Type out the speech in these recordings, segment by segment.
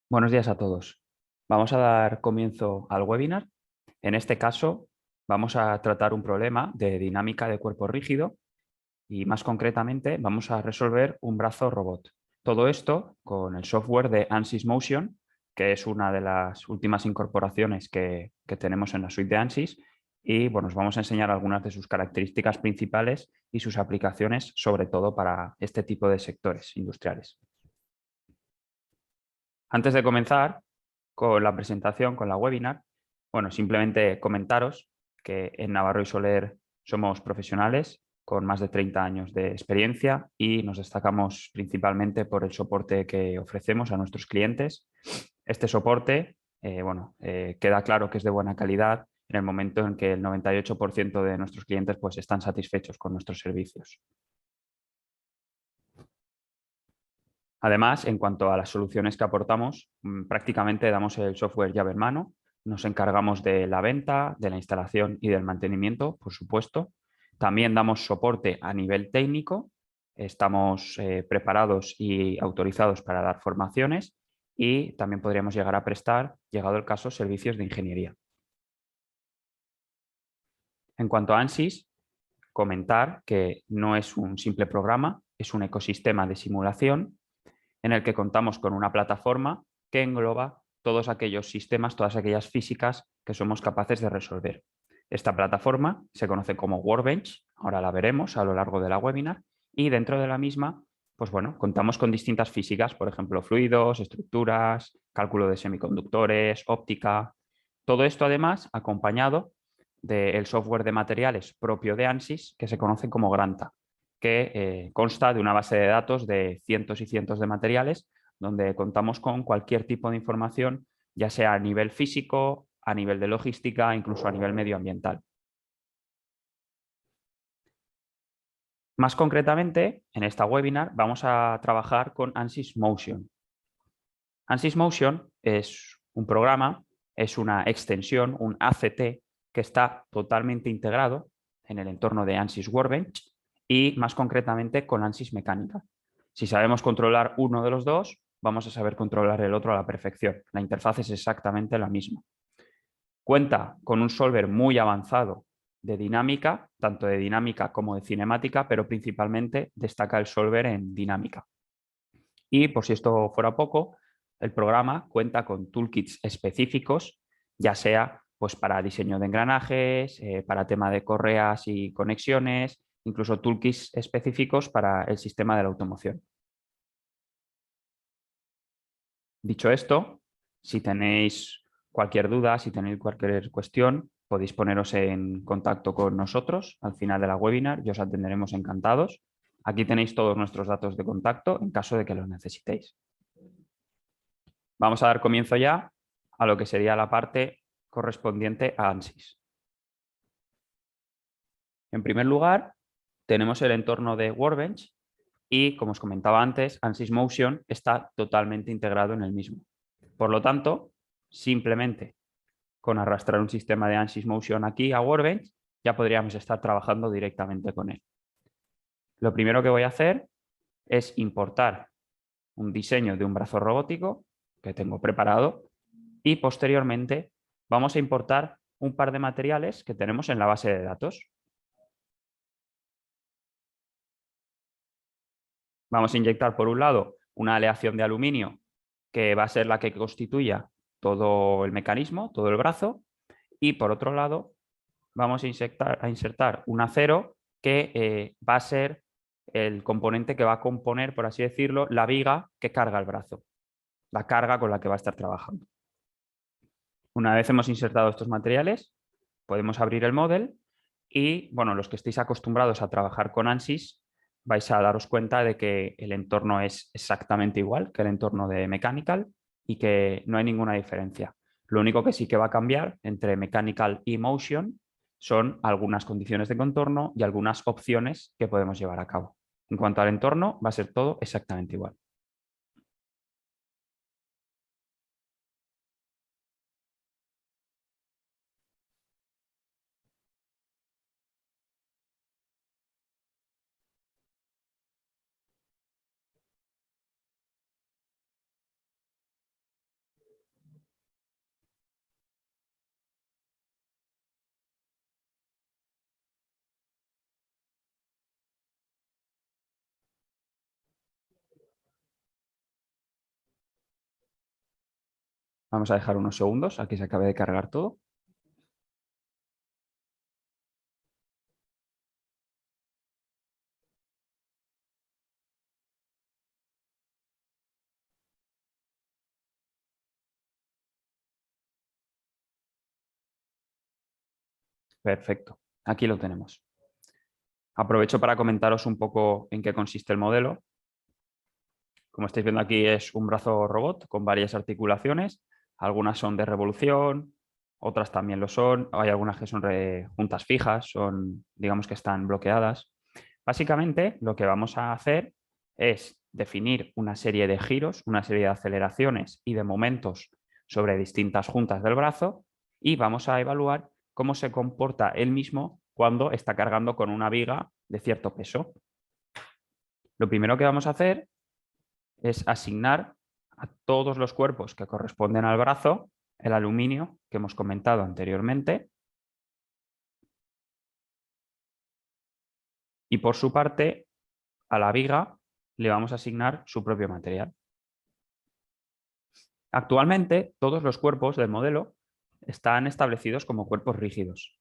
Buenos días a todos. Vamos a dar comienzo al webinar. En este caso, vamos a tratar un problema de dinámica de cuerpo rígido y más concretamente vamos a resolver un brazo robot. Todo esto con el software de Ansys Motion, que es una de las últimas incorporaciones que tenemos en la suite de Ansys. Y bueno, os vamos a enseñar algunas de sus características principales y sus aplicaciones, sobre todo para este tipo de sectores industriales. Antes de comenzar con la presentación, con la webinar, bueno, simplemente comentaros que en Navarro y Soler somos profesionales con más de 30 años de experiencia y nos destacamos principalmente por el soporte que ofrecemos a nuestros clientes. Este soporte, queda claro que es de buena calidad en el momento en que el 98% de nuestros clientes pues, están satisfechos con nuestros servicios. Además, en cuanto a las soluciones que aportamos, prácticamente damos el software llave en mano, nos encargamos de la venta, de la instalación y del mantenimiento, por supuesto. También damos soporte a nivel técnico, estamos preparados y autorizados para dar formaciones y también podríamos llegar a prestar, llegado el caso, servicios de ingeniería. En cuanto a ANSYS, comentar que no es un simple programa, es un ecosistema de simulación en el que contamos con una plataforma que engloba todos aquellos sistemas, todas aquellas físicas que somos capaces de resolver. Esta plataforma se conoce como Workbench, ahora la veremos a lo largo de la webinar, y dentro de la misma, pues bueno, contamos con distintas físicas, por ejemplo, fluidos, estructuras, cálculo de semiconductores, óptica. Todo esto además acompañado del software de materiales propio de ANSYS que se conoce como Granta, que consta de una base de datos de cientos y cientos de materiales donde contamos con cualquier tipo de información, ya sea a nivel físico, a nivel de logística, incluso a nivel medioambiental. Más concretamente, en esta webinar vamos a trabajar con Ansys Motion. Ansys Motion es un programa, es una extensión, un ACT, que está totalmente integrado en el entorno de Ansys Workbench y más concretamente con Ansys Mecánica. Si sabemos controlar uno de los dos, vamos a saber controlar el otro a la perfección. La interfaz es exactamente la misma. Cuenta con un solver muy avanzado de dinámica, tanto de dinámica como de cinemática, pero principalmente destaca el solver en dinámica. Y por si esto fuera poco, el programa cuenta con toolkits específicos, ya sea pues, para diseño de engranajes, para tema de correas y conexiones, incluso toolkits específicos para el sistema de la automoción. Dicho esto, si tenéis cualquier duda, si tenéis cualquier cuestión, podéis poneros en contacto con nosotros al final de la webinar y os atenderemos encantados. Aquí tenéis todos nuestros datos de contacto en caso de que los necesitéis. Vamos a dar comienzo ya a lo que sería la parte correspondiente a ANSYS. En primer lugar, tenemos el entorno de Workbench y, como os comentaba antes, Ansys Motion está totalmente integrado en el mismo. Por lo tanto, simplemente con arrastrar un sistema de Ansys Motion aquí a Workbench, ya podríamos estar trabajando directamente con él. Lo primero que voy a hacer es importar un diseño de un brazo robótico que tengo preparado y posteriormente vamos a importar un par de materiales que tenemos en la base de datos. Vamos a inyectar por un lado una aleación de aluminio que va a ser la que constituya todo el mecanismo, todo el brazo, y por otro lado vamos a insertar un acero que va a ser el componente que va a componer, por así decirlo, la viga que carga el brazo, la carga con la que va a estar trabajando. Una vez hemos insertado estos materiales, podemos abrir el model y, bueno, los que estéis acostumbrados a trabajar con ANSYS vais a daros cuenta de que el entorno es exactamente igual que el entorno de Mechanical y que no hay ninguna diferencia. Lo único que sí que va a cambiar entre Mechanical y Motion son algunas condiciones de contorno y algunas opciones que podemos llevar a cabo. En cuanto al entorno, va a ser todo exactamente igual. Vamos a dejar unos segundos a que se acabe de cargar todo. Perfecto, aquí lo tenemos. Aprovecho para comentaros un poco en qué consiste el modelo. Como estáis viendo aquí es un brazo robot con varias articulaciones. Algunas son de revolución, otras también lo son. Hay algunas que son juntas fijas, son, digamos que están bloqueadas. Básicamente lo que vamos a hacer es definir una serie de giros, una serie de aceleraciones y de momentos sobre distintas juntas del brazo y vamos a evaluar cómo se comporta él mismo cuando está cargando con una viga de cierto peso. Lo primero que vamos a hacer es asignar a todos los cuerpos que corresponden al brazo el aluminio que hemos comentado anteriormente y por su parte a la viga le vamos a asignar su propio material. Actualmente todos los cuerpos del modelo están establecidos como cuerpos rígidos.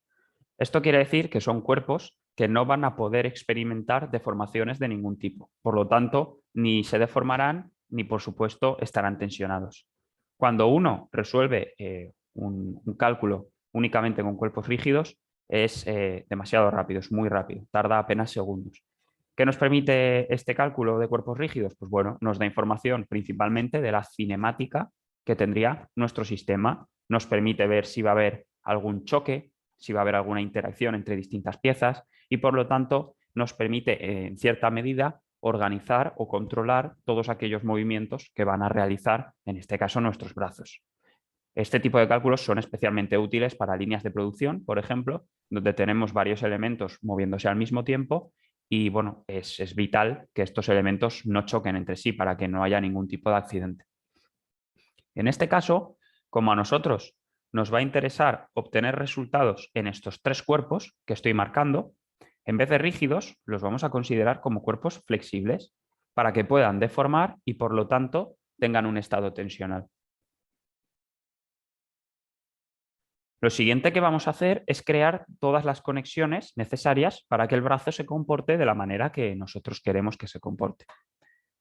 Esto quiere decir que son cuerpos que no van a poder experimentar deformaciones de ningún tipo. Por lo tanto, ni se deformarán ni, por supuesto, estarán tensionados. Cuando uno resuelve un cálculo únicamente con cuerpos rígidos, es demasiado rápido, es muy rápido, tarda apenas segundos. ¿Qué nos permite este cálculo de cuerpos rígidos? Pues bueno, nos da información principalmente de la cinemática que tendría nuestro sistema. Nos permite ver si va a haber algún choque, si va a haber alguna interacción entre distintas piezas y por lo tanto nos permite en cierta medida organizar o controlar todos aquellos movimientos que van a realizar, en este caso, nuestros brazos. Este tipo de cálculos son especialmente útiles para líneas de producción, por ejemplo, donde tenemos varios elementos moviéndose al mismo tiempo y bueno, es vital que estos elementos no choquen entre sí para que no haya ningún tipo de accidente. En este caso, como a nosotros nos va a interesar obtener resultados en estos tres cuerpos que estoy marcando, en vez de rígidos, los vamos a considerar como cuerpos flexibles para que puedan deformar y por lo tanto tengan un estado tensional. Lo siguiente que vamos a hacer es crear todas las conexiones necesarias para que el brazo se comporte de la manera que nosotros queremos que se comporte.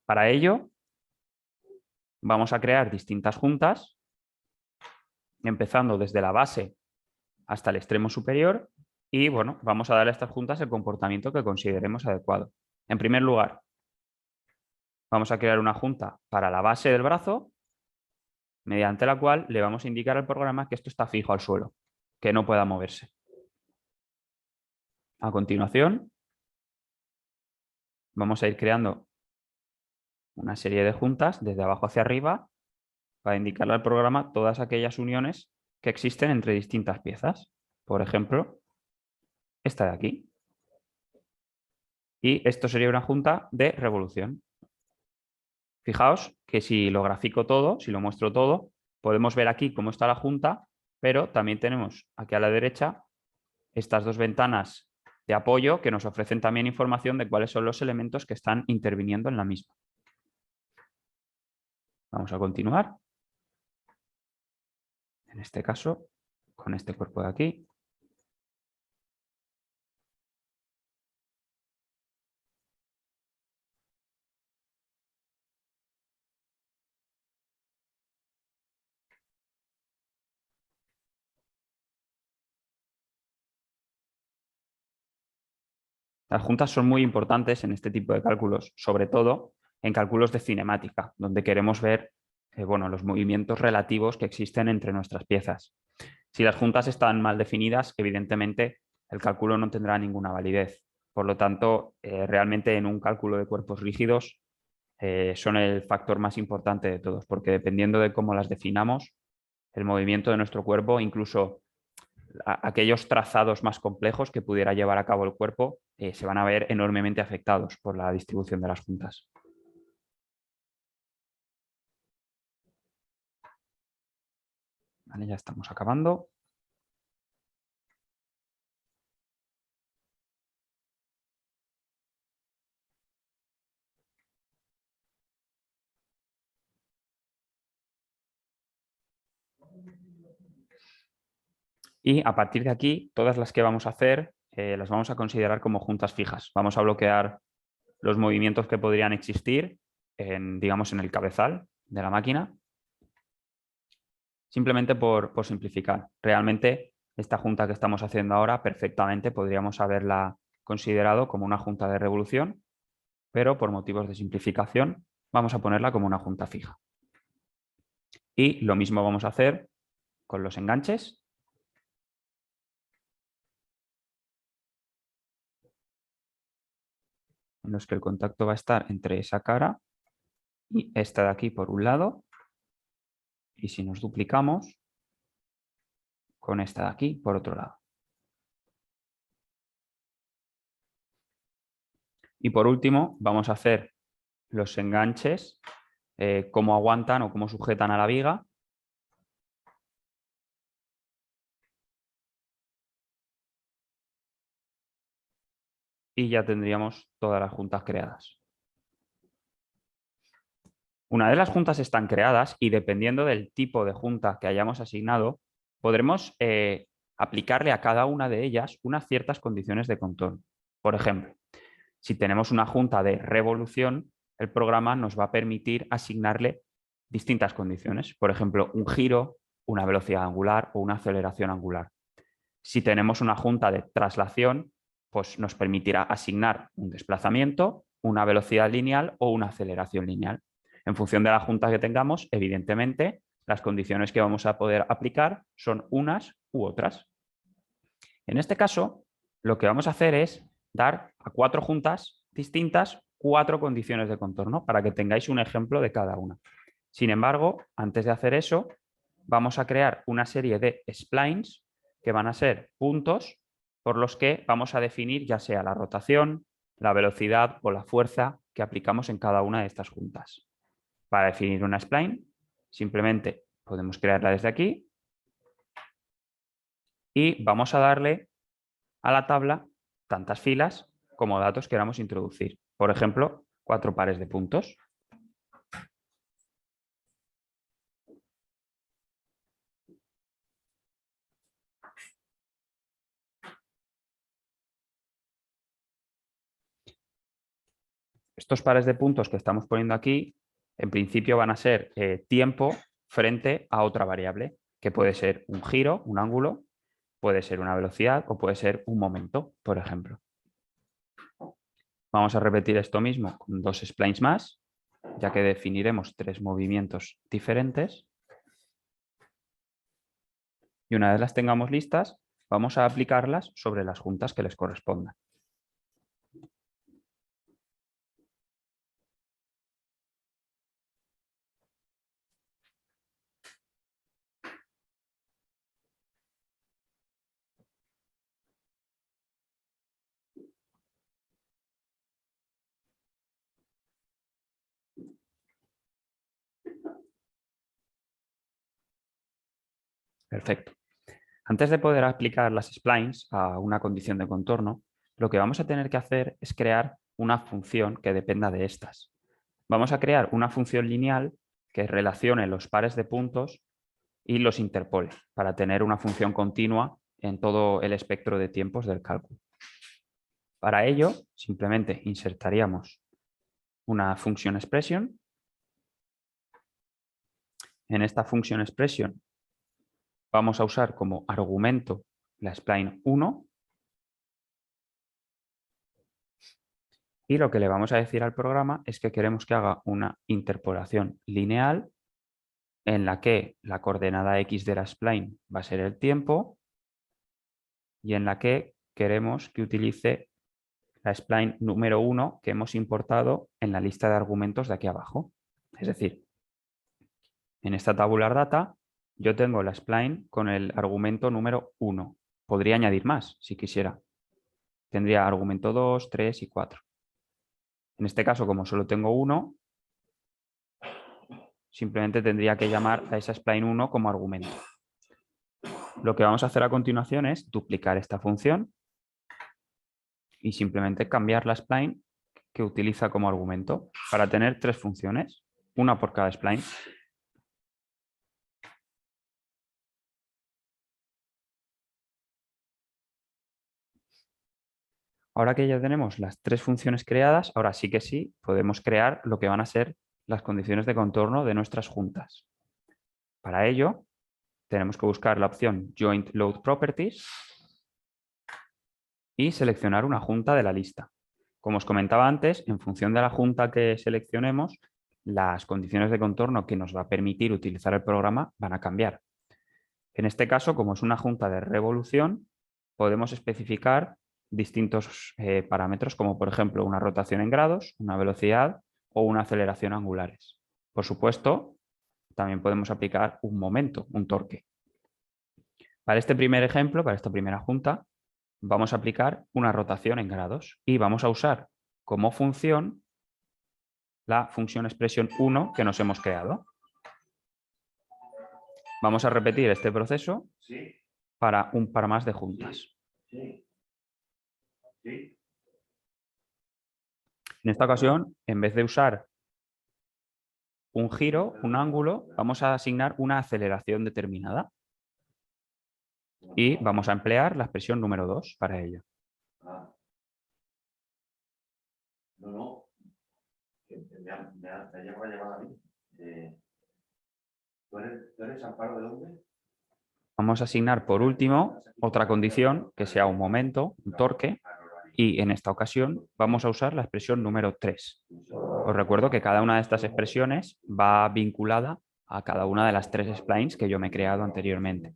Para ello, vamos a crear distintas juntas, empezando desde la base hasta el extremo superior y bueno, vamos a dar a estas juntas el comportamiento que consideremos adecuado. En primer lugar, vamos a crear una junta para la base del brazo, mediante la cual le vamos a indicar al programa que esto está fijo al suelo, que no pueda moverse. A continuación, vamos a ir creando una serie de juntas desde abajo hacia arriba para indicarle al programa todas aquellas uniones que existen entre distintas piezas. Por ejemplo, esta de aquí. Y esto sería una junta de revolución. Fijaos que si lo grafico todo, si lo muestro todo, podemos ver aquí cómo está la junta, pero también tenemos aquí a la derecha estas dos ventanas de apoyo que nos ofrecen también información de cuáles son los elementos que están interviniendo en la misma. Vamos a continuar. En este caso, con este cuerpo de aquí. Las juntas son muy importantes en este tipo de cálculos, sobre todo en cálculos de cinemática, donde queremos ver bueno, los movimientos relativos que existen entre nuestras piezas. Si las juntas están mal definidas, evidentemente el cálculo no tendrá ninguna validez. Por lo tanto, realmente en un cálculo de cuerpos rígidos son el factor más importante de todos, porque dependiendo de cómo las definamos, el movimiento de nuestro cuerpo, incluso aquellos trazados más complejos que pudiera llevar a cabo el cuerpo, se van a ver enormemente afectados por la distribución de las juntas. Vale, ya estamos acabando. Y a partir de aquí, todas las que vamos a hacer las vamos a considerar como juntas fijas. Vamos a bloquear los movimientos que podrían existir digamos, en el cabezal de la máquina. Simplemente por simplificar. Realmente, esta junta que estamos haciendo ahora, perfectamente podríamos haberla considerado como una junta de revolución, pero por motivos de simplificación vamos a ponerla como una junta fija. Y lo mismo vamos a hacer con los enganches. En los que el contacto va a estar entre esa cara y esta de aquí por un lado. Y si nos duplicamos, con esta de aquí por otro lado. Y por último, vamos a hacer los enganches, cómo aguantan o cómo sujetan a la viga. Y ya tendríamos todas las juntas creadas. Una vez las juntas están creadas y dependiendo del tipo de junta que hayamos asignado, podremos aplicarle a cada una de ellas unas ciertas condiciones de contorno. Por ejemplo, si tenemos una junta de revolución, el programa nos va a permitir asignarle distintas condiciones. Por ejemplo, un giro, una velocidad angular o una aceleración angular. Si tenemos una junta de traslación, pues nos permitirá asignar un desplazamiento, una velocidad lineal o una aceleración lineal. En función de la junta que tengamos, evidentemente, las condiciones que vamos a poder aplicar son unas u otras. En este caso, lo que vamos a hacer es dar a 4 juntas distintas 4 condiciones de contorno para que tengáis un ejemplo de cada una. Sin embargo, antes de hacer eso, vamos a crear una serie de splines que van a ser puntos por los que vamos a definir ya sea la rotación, la velocidad o la fuerza que aplicamos en cada una de estas juntas. Para definir una spline, simplemente podemos crearla desde aquí y vamos a darle a la tabla tantas filas como datos queramos introducir. Por ejemplo, 4 pares de puntos. Estos pares de puntos que estamos poniendo aquí, en principio van a ser tiempo frente a otra variable, que puede ser un giro, un ángulo, puede ser una velocidad o puede ser un momento, por ejemplo. Vamos a repetir esto mismo con 2 splines más, ya que definiremos 3 movimientos diferentes. Y una vez las tengamos listas, vamos a aplicarlas sobre las juntas que les correspondan. Perfecto. Antes de poder aplicar las splines a una condición de contorno, lo que vamos a tener que hacer es crear una función que dependa de estas. Vamos a crear una función lineal que relacione los pares de puntos y los interpole para tener una función continua en todo el espectro de tiempos del cálculo. Para ello, simplemente insertaríamos una function expression. En esta function expression vamos a usar como argumento la spline 1 y lo que le vamos a decir al programa es que queremos que haga una interpolación lineal en la que la coordenada x de la spline va a ser el tiempo y en la que queremos que utilice la spline número 1 que hemos importado en la lista de argumentos de aquí abajo. Es decir, en esta tabular data yo tengo la spline con el argumento número 1. Podría añadir más si quisiera. Tendría argumento 2, 3 y 4. En este caso, como solo tengo 1, simplemente tendría que llamar a esa spline 1 como argumento. Lo que vamos a hacer a continuación es duplicar esta función y simplemente cambiar la spline que utiliza como argumento para tener 3 funciones, una por cada spline. Ahora que ya tenemos las tres funciones creadas, ahora sí que sí podemos crear lo que van a ser las condiciones de contorno de nuestras juntas. Para ello, tenemos que buscar la opción Joint Load Properties y seleccionar una junta de la lista. Como os comentaba antes, en función de la junta que seleccionemos, las condiciones de contorno que nos va a permitir utilizar el programa van a cambiar. En este caso, como es una junta de revolución, podemos especificar distintos parámetros, como por ejemplo una rotación en grados, una velocidad o una aceleración angulares. Por supuesto, también podemos aplicar un momento, un torque. Para este primer ejemplo, para esta primera junta, vamos a aplicar una rotación en grados y vamos a usar como función la función expresión 1 que nos hemos creado. Vamos a repetir este proceso para un par más de juntas. En esta ocasión, en vez de usar un giro, un ángulo, vamos a asignar una aceleración determinada. Y vamos a emplear la expresión número 2 para ello. Vamos a asignar por último otra condición que sea un momento, un torque, y en esta ocasión vamos a usar la expresión número 3. Os recuerdo que cada una de estas expresiones va vinculada a cada una de las tres splines que yo me he creado anteriormente.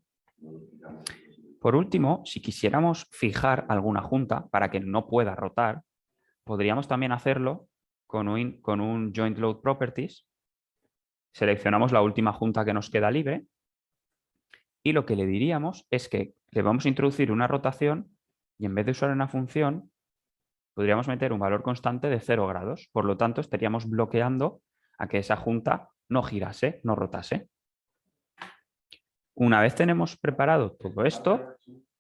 Por último, si quisiéramos fijar alguna junta para que no pueda rotar, podríamos también hacerlo con un Joint Load Properties. Seleccionamos la última junta que nos queda libre y lo que le diríamos es que le vamos a introducir una rotación y en vez de usar una función, podríamos meter un valor constante de 0 grados. Por lo tanto, estaríamos bloqueando a que esa junta no girase, no rotase. Una vez tenemos preparado todo esto,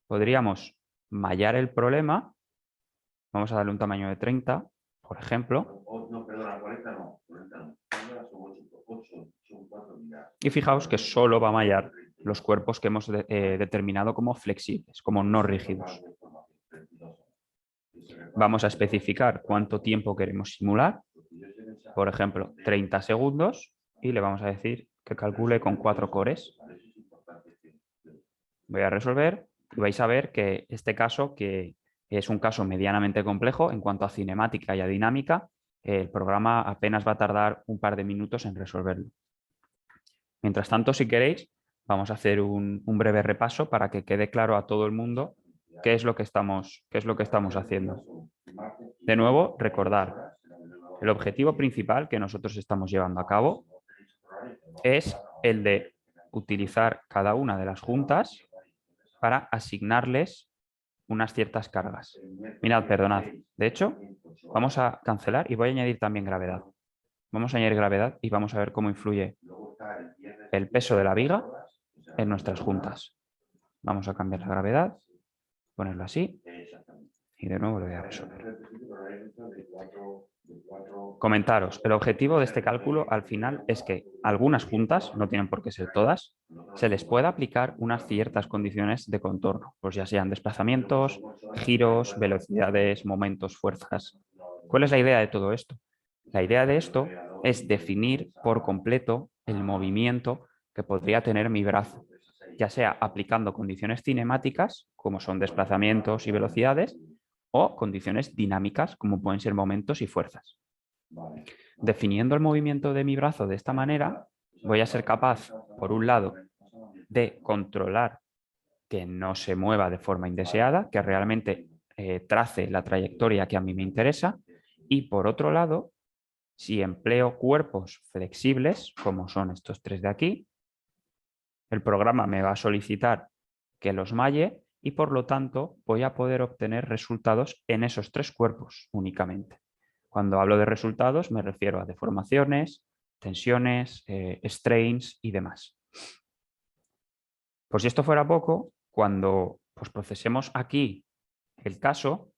podríamos mallar el problema. Vamos a darle un tamaño de 30, por ejemplo. Y fijaos que solo va a mallar los cuerpos que hemos determinado como flexibles, como no rígidos. Vamos a especificar cuánto tiempo queremos simular. Por ejemplo, 30 segundos. Y le vamos a decir que calcule con 4 cores. Voy a resolver y vais a ver que este caso, que es un caso medianamente complejo en cuanto a cinemática y a dinámica, el programa apenas va a tardar un par de minutos en resolverlo. Mientras tanto, si queréis, vamos a hacer un breve repaso para que quede claro a todo el mundo qué es lo que estamos haciendo. De nuevo, recordar, el objetivo principal que nosotros estamos llevando a cabo es el de utilizar cada una de las juntas para asignarles unas ciertas cargas. Mirad, perdonad. De hecho, vamos a cancelar y voy a añadir también gravedad. Vamos a añadir gravedad y vamos a ver cómo influye el peso de la viga en nuestras juntas. Vamos a cambiar la gravedad, ponerlo así y de nuevo lo voy a resolver. Comentaros, el objetivo de este cálculo al final es que algunas juntas, no tienen por qué ser todas, se les pueda aplicar unas ciertas condiciones de contorno, pues ya sean desplazamientos, giros, velocidades, momentos, fuerzas. ¿Cuál es la idea de todo esto? La idea de esto es definir por completo el movimiento que podría tener mi brazo, ya sea aplicando condiciones cinemáticas, como son desplazamientos y velocidades, o condiciones dinámicas, como pueden ser momentos y fuerzas. Definiendo el movimiento de mi brazo de esta manera, voy a ser capaz, por un lado, de controlar que no se mueva de forma indeseada, que realmente trace la trayectoria que a mí me interesa, y por otro lado, si empleo cuerpos flexibles, como son estos tres de aquí, el programa me va a solicitar que los malle y por lo tanto voy a poder obtener resultados en esos tres cuerpos únicamente. Cuando hablo de resultados me refiero a deformaciones, tensiones, strains y demás. Por si esto fuera poco, cuando procesemos aquí el caso,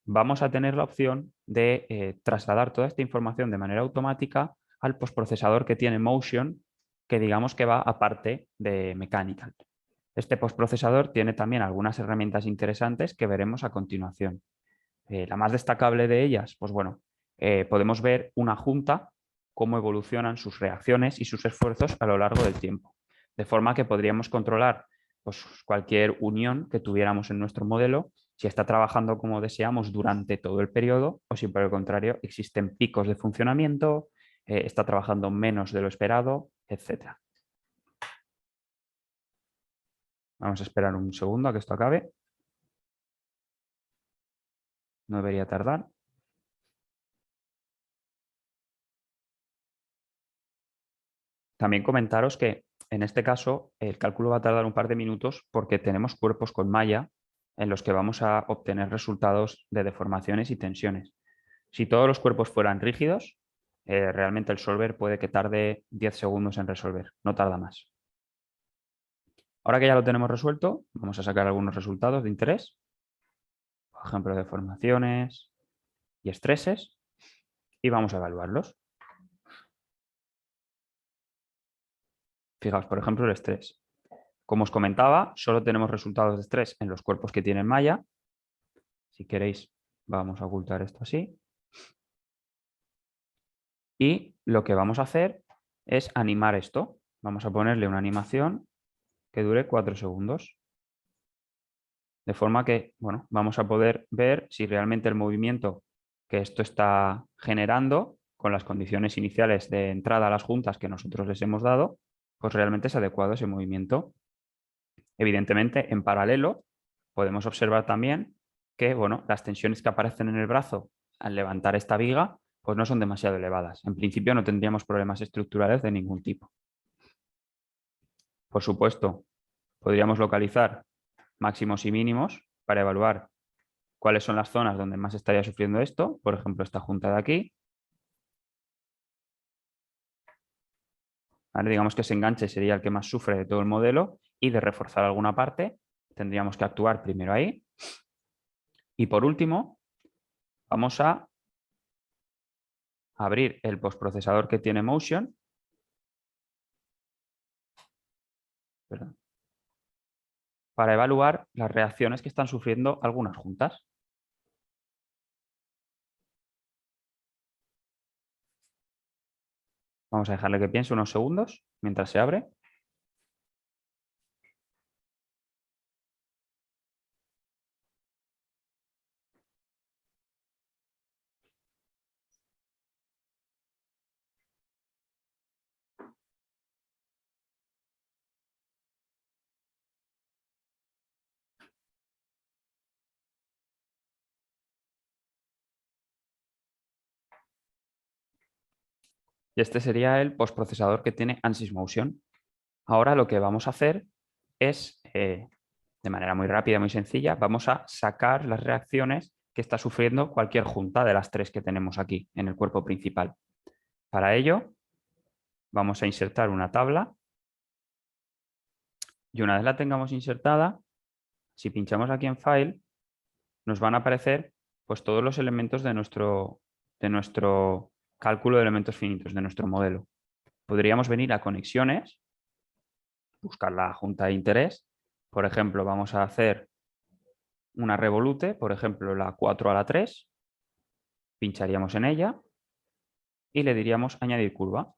vamos a tener la opción de trasladar toda esta información de manera automática al postprocesador que tiene Motion, que digamos que va aparte de Mechanical. Este postprocesador tiene también algunas herramientas interesantes que veremos a continuación. La más destacable de ellas, pues bueno, podemos ver una junta, cómo evolucionan sus reacciones y sus esfuerzos a lo largo del tiempo. De forma que podríamos controlar pues, cualquier unión que tuviéramos en nuestro modelo, si está trabajando como deseamos durante todo el periodo o si por el contrario existen picos de funcionamiento, está trabajando menos de lo esperado, etc. Vamos a esperar un segundo a que esto acabe. No debería tardar. También comentaros que en este caso el cálculo va a tardar un par de minutos porque tenemos cuerpos con malla en los que vamos a obtener resultados de deformaciones y tensiones. Si todos los cuerpos fueran rígidos, realmente el solver puede que tarde 10 segundos en resolver, no tarda más. Ahora que ya lo tenemos resuelto, vamos a sacar algunos resultados de interés. Por ejemplo, deformaciones y estreses, y vamos a evaluarlos. Fijaos, por ejemplo, el estrés. Como os comentaba, solo tenemos resultados de estrés en los cuerpos que tienen malla. Si queréis, vamos a ocultar esto así. Y lo que vamos a hacer es animar esto. Vamos a ponerle una animación que dure 4 segundos. De forma que, bueno, vamos a poder ver si realmente el movimiento que esto está generando con las condiciones iniciales de entrada a las juntas que nosotros les hemos dado, pues realmente es adecuado ese movimiento. Evidentemente, en paralelo, podemos observar también que, bueno, las tensiones que aparecen en el brazo al levantar esta viga, pues no son demasiado elevadas. En principio no tendríamos problemas estructurales de ningún tipo. Por supuesto, podríamos localizar máximos y mínimos para evaluar cuáles son las zonas donde más estaría sufriendo esto. Por ejemplo, esta junta de aquí. ¿Vale? Digamos que ese enganche sería el que más sufre de todo el modelo y de reforzar alguna parte tendríamos que actuar primero ahí. Y por último, vamos a abrir el postprocesador que tiene Motion. Perdón, para evaluar las reacciones que están sufriendo algunas juntas. Vamos a dejarle que piense unos segundos mientras se abre. Y este sería el postprocesador que tiene Ansys Motion. Ahora lo que vamos a hacer es, de manera muy rápida, muy sencilla, vamos a sacar las reacciones que está sufriendo cualquier junta de las 3 que tenemos aquí en el cuerpo principal. Para ello, vamos a insertar una tabla y una vez la tengamos insertada, si pinchamos aquí en File, nos van a aparecer pues, todos los elementos de nuestro cálculo de elementos finitos, de nuestro modelo. Podríamos venir a conexiones, buscar la junta de interés. Por ejemplo, vamos a hacer una revolute, por ejemplo, la 4 a la 3. Pincharíamos en ella y le diríamos añadir curva.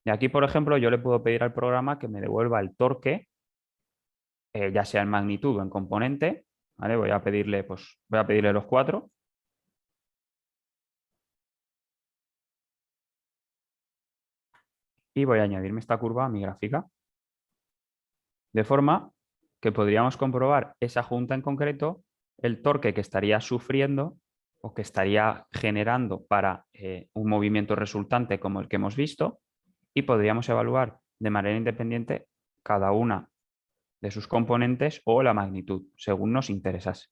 Y aquí, por ejemplo, yo le puedo pedir al programa que me devuelva el torque, ya sea en magnitud o en componente. ¿Vale? Voy a pedirle los 4. Y voy a añadirme esta curva a mi gráfica. De forma que podríamos comprobar esa junta en concreto, el torque que estaría sufriendo o que estaría generando para un movimiento resultante como el que hemos visto, y podríamos evaluar de manera independiente cada una de sus componentes o la magnitud, según nos interesase.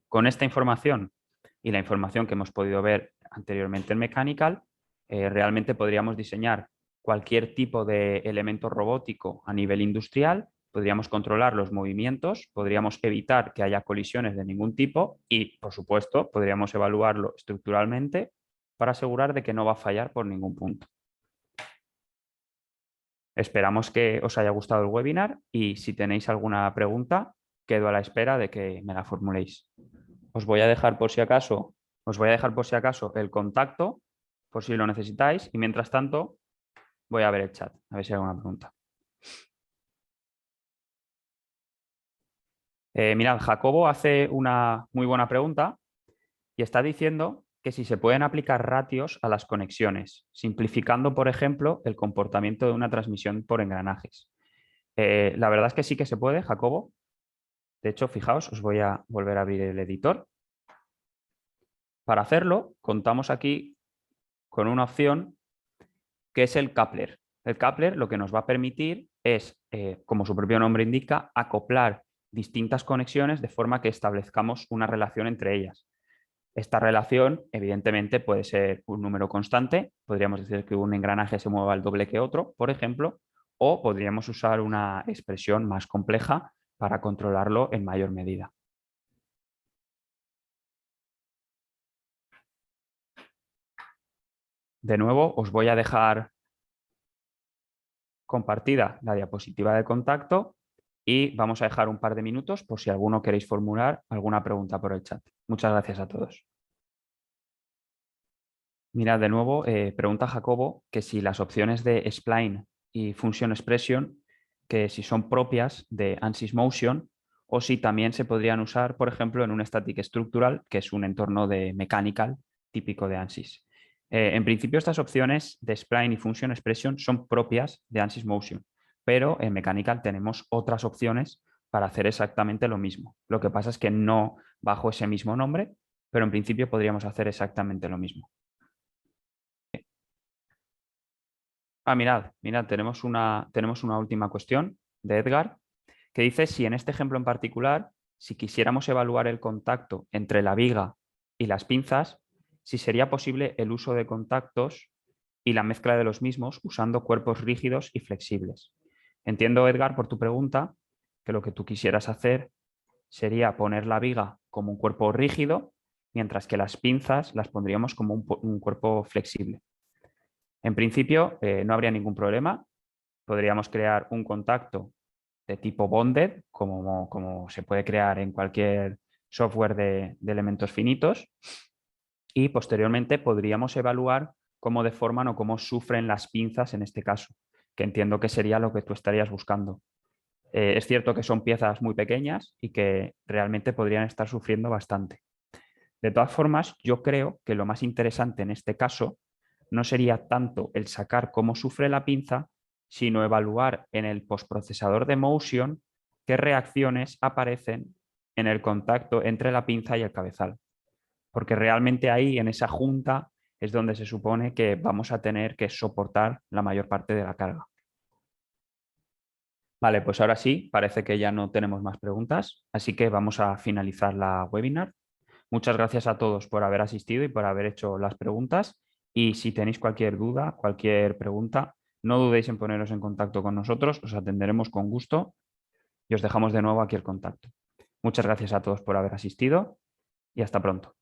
Con esta información y la información que hemos podido ver anteriormente en Mechanical, realmente podríamos diseñar cualquier tipo de elemento robótico a nivel industrial, podríamos controlar los movimientos, podríamos evitar que haya colisiones de ningún tipo y, por supuesto, podríamos evaluarlo estructuralmente para asegurar de que no va a fallar por ningún punto. Esperamos que os haya gustado el webinar y si tenéis alguna pregunta, quedo a la espera de que me la formuléis. Os voy a dejar por si acaso el contacto, por si lo necesitáis, y mientras tanto voy a ver el chat, a ver si hay alguna pregunta. Mirad, Jacobo hace una muy buena pregunta y está diciendo que si se pueden aplicar ratios a las conexiones, simplificando, por ejemplo, el comportamiento de una transmisión por engranajes. La verdad es que sí que se puede, Jacobo. De hecho, fijaos, os voy a volver a abrir el editor. Para hacerlo, contamos aquí con una opción que es el coupler. El coupler lo que nos va a permitir es, como su propio nombre indica, acoplar distintas conexiones de forma que establezcamos una relación entre ellas. Esta relación, evidentemente, puede ser un número constante. Podríamos decir que un engranaje se mueva al doble que otro, por ejemplo, o podríamos usar una expresión más compleja para controlarlo en mayor medida. De nuevo, os voy a dejar compartida la diapositiva de contacto y vamos a dejar un par de minutos por si alguno queréis formular alguna pregunta por el chat. Muchas gracias a todos. Mirad, de nuevo, pregunta Jacobo que si las opciones de Spline y Function Expression, que si son propias de ANSYS Motion o si también se podrían usar, por ejemplo, en un static structural, que es un entorno de mechanical típico de ANSYS. En principio, estas opciones de Spline y Function Expression son propias de ANSYS Motion, pero en mechanical tenemos otras opciones para hacer exactamente lo mismo. Lo que pasa es que no bajo ese mismo nombre, pero en principio podríamos hacer exactamente lo mismo. Mirad, tenemos una última cuestión de Edgar que dice si en este ejemplo en particular, si quisiéramos evaluar el contacto entre la viga y las pinzas, si sería posible el uso de contactos y la mezcla de los mismos usando cuerpos rígidos y flexibles. Entiendo, Edgar, por tu pregunta, que lo que tú quisieras hacer sería poner la viga como un cuerpo rígido, mientras que las pinzas las pondríamos como un cuerpo flexible. En principio, no habría ningún problema. Podríamos crear un contacto de tipo bonded, como se puede crear en cualquier software de elementos finitos. Y posteriormente podríamos evaluar cómo deforman o cómo sufren las pinzas en este caso, que entiendo que sería lo que tú estarías buscando. Es cierto que son piezas muy pequeñas y que realmente podrían estar sufriendo bastante. De todas formas, yo creo que lo más interesante en este caso no sería tanto el sacar cómo sufre la pinza, sino evaluar en el postprocesador de Motion qué reacciones aparecen en el contacto entre la pinza y el cabezal. Porque realmente ahí, en esa junta, es donde se supone que vamos a tener que soportar la mayor parte de la carga. Vale, pues ahora sí, parece que ya no tenemos más preguntas, así que vamos a finalizar la webinar. Muchas gracias a todos por haber asistido y por haber hecho las preguntas. Y si tenéis cualquier duda, cualquier pregunta, no dudéis en poneros en contacto con nosotros, os atenderemos con gusto y os dejamos de nuevo aquí el contacto. Muchas gracias a todos por haber asistido y hasta pronto.